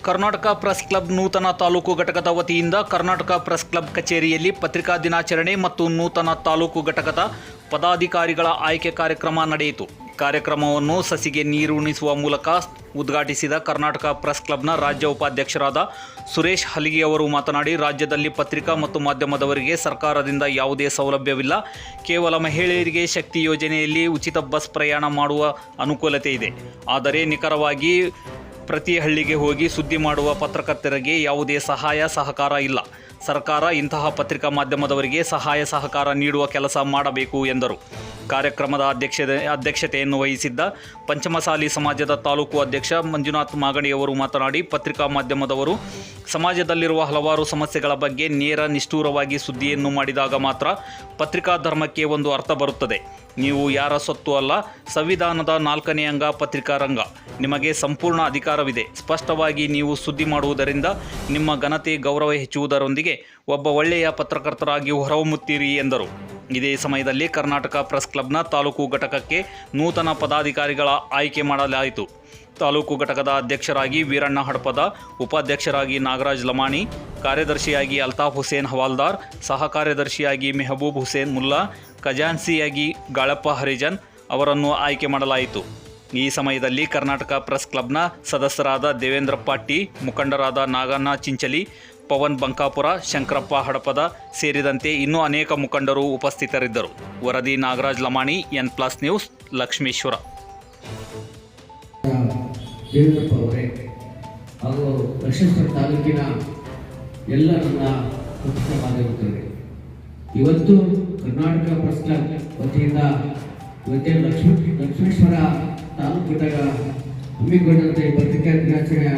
Karnataka press club ನೂತನ ತಾಲೂಕು ಘಟಕದ ವತಿಯಿಂದ ಕರ್ನಾಟಕ ಪ್ರೆಸ್ ಕ್ಲಬ್ ಕಚೇರಿಯಲ್ಲಿ ಪತ್ರಿಕಾ ದಿನಾಚರಣೆ ಮತ್ತು ನೂತನ ತಾಲೂಕು ಘಟಕದ ಪದಾಧಿಕಾರಿಗಳ ಆಯ್ಕೆ ಕಾರ್ಯಕ್ರಮ ನಡೆಯಿತು. ಕಾರ್ಯಕ್ರಮವನ್ನು ಸಸಿಗೆ ನೀರುಣಿಸುವ ಮೂಲಕ ಉದ್ಘಾಟಿಸಿದ ಕರ್ನಾಟಕ ಪ್ರೆಸ್ ಕ್ಲಬ್ನ ರಾಜ್ಯ ಉಪಾಧ್ಯಕ್ಷರಾದ ಸುರೇಶ್ ಹಲಿಗಿ ಅವರು ಮಾತನಾಡಿ, ರಾಜ್ಯದಲ್ಲಿ ಪತ್ರಿಕಾ ಮತ್ತು ಮಾಧ್ಯಮದವರಿಗೆ ಸರ್ಕಾರದಿಂದ ಯಾವುದೇ ಸೌಲಭ್ಯವಿಲ್ಲ. ಕೇವಲ ಮಹಿಳೆಯರಿಗೆ ಶಕ್ತಿ ಯೋಜನೆಯಲ್ಲಿ ಉಚಿತ ಬಸ್ ಪ್ರಯಾಣ ಮಾಡುವ ಅನುಕೂಲತೆ ಇದೆ. ಆದರೆ ನಿಖರವಾಗಿ ಪ್ರತಿ ಹಳ್ಳಿಗೆ ಹೋಗಿ ಸುದ್ದಿ ಮಾಡುವ ಪತ್ರಕರ್ತರಿಗೆ ಯಾವುದೇ ಸಹಾಯ ಸಹಕಾರ ಇಲ್ಲ. ಸರ್ಕಾರ ಇಂತಹ ಪತ್ರಿಕಾ ಮಾಧ್ಯಮದವರಿಗೆ ಸಹಾಯ ಸಹಕಾರ ನೀಡುವ ಕೆಲಸ ಮಾಡಬೇಕು ಎಂದರು. ಕಾರ್ಯಕ್ರಮದ ಅಧ್ಯಕ್ಷತೆಯನ್ನು ವಹಿಸಿದ್ದ ಪಂಚಮಸಾಲಿ ಸಮಾಜದ ತಾಲೂಕು ಅಧ್ಯಕ್ಷ ಮಂಜುನಾಥ್ ಮಾಗಣಿಯವರು ಮಾತನಾಡಿ, ಪತ್ರಿಕಾ ಮಾಧ್ಯಮದವರು ಸಮಾಜದಲ್ಲಿರುವ ಹಲವಾರು ಸಮಸ್ಯೆಗಳ ಬಗ್ಗೆ ನೇರ ನಿಷ್ಠೂರವಾಗಿ ಸುದ್ದಿಯನ್ನು ಮಾಡಿದಾಗ ಮಾತ್ರ ಪತ್ರಿಕಾ ಧರ್ಮಕ್ಕೆ ಒಂದು ಅರ್ಥ ಬರುತ್ತದೆ. ನೀವು ಯಾರ ಸೊತ್ತು ಅಲ್ಲ. ಸಂವಿಧಾನದ 4ನೇ ಅಂಗ ಪತ್ರಿಕಾ ರಂಗ. ನಿಮಗೆ ಸಂಪೂರ್ಣ ಅಧಿಕಾರವಿದೆ. ಸ್ಪಷ್ಟವಾಗಿ ನೀವು ಸುದ್ದಿ ಮಾಡುವುದರಿಂದ ನಿಮ್ಮ ಘನತೆ ಗೌರವ ಹೆಚ್ಚುವುದರೊಂದಿಗೆ ಒಬ್ಬ ಒಳ್ಳೆಯ ಪತ್ರಕರ್ತರಾಗಿ ಹೊರಹೊಮ್ಮುತ್ತೀರಿ ಎಂದರು. ಇದೇ ಸಮಯದಲ್ಲಿ ಕರ್ನಾಟಕ ಪ್ರೆಸ್ ಕ್ಲಬ್ನ ತಾಲೂಕು ಘಟಕಕ್ಕೆ ನೂತನ ಪದಾಧಿಕಾರಿಗಳ ಆಯ್ಕೆ ಮಾಡಲಾಯಿತು. ತಾಲೂಕು ಘಟಕದ ಅಧ್ಯಕ್ಷರಾಗಿ ವೀರಣ್ಣ ಹಡಪದ, ಉಪಾಧ್ಯಕ್ಷರಾಗಿ ನಾಗರಾಜ್ ಲಮಾಣಿ, ಕಾರ್ಯದರ್ಶಿಯಾಗಿ ಅಲ್ತಾಫ್ ಹುಸೇನ್ ಹವಾಲ್ದಾರ್, ಸಹ ಕಾರ್ಯದರ್ಶಿಯಾಗಿ ಮೆಹಬೂಬ್ ಹುಸೇನ್ ಮುಲ್ಲಾ, ಖಜಾನ್ಸಿಯಾಗಿ ಗಾಳಪ್ಪ ಹರಿಜನ್ ಅವರನ್ನು ಆಯ್ಕೆ ಮಾಡಲಾಯಿತು. ಈ ಸಮಯದಲ್ಲಿ ಕರ್ನಾಟಕ ಪ್ರೆಸ್ ಕ್ಲಬ್ನ ಸದಸ್ಯರಾದ ದೇವೇಂದ್ರ ಪಾಟಿ, ಮುಖಂಡರಾದ ನಾಗಣ್ಣ ಚಿಂಚಲಿ, ಪವನ್ ಬಂಕಾಪುರ, ಶಂಕರಪ್ಪ ಹಡಪದ ಸೇರಿದಂತೆ ಇನ್ನೂ ಅನೇಕ ಮುಖಂಡರು ಉಪಸ್ಥಿತರಿದ್ದರು. ವರದಿ ನಾಗರಾಜ್ ಲಮಾಣಿ, N+ ನ್ಯೂಸ್, ಲಕ್ಷ್ಮೇಶ್ವರ. ದೇವೇಂದ್ರಪ್ಪ ಅವರೇ ಹಾಗೂ ಲಕ್ಷ್ಮೇಶ್ವರ ತಾಲೂಕಿನ ಎಲ್ಲ ನನ್ನ ಪತ್ರಿಕಾ ಮಾಧ್ಯಮದವರೇ, ಇವತ್ತು ಕರ್ನಾಟಕ ಪ್ರೆಸ್ ಕ್ಲಬ್ ವತಿಯಿಂದ ಇವತ್ತೇ ಲಕ್ಷ್ಮೇಶ್ವರ ತಾಲೂಕು ಘಟಕ ಹಮ್ಮಿಕೊಂಡಂತೆ ಪತ್ರಿಕಾ ದಿನಾಚರಣೆ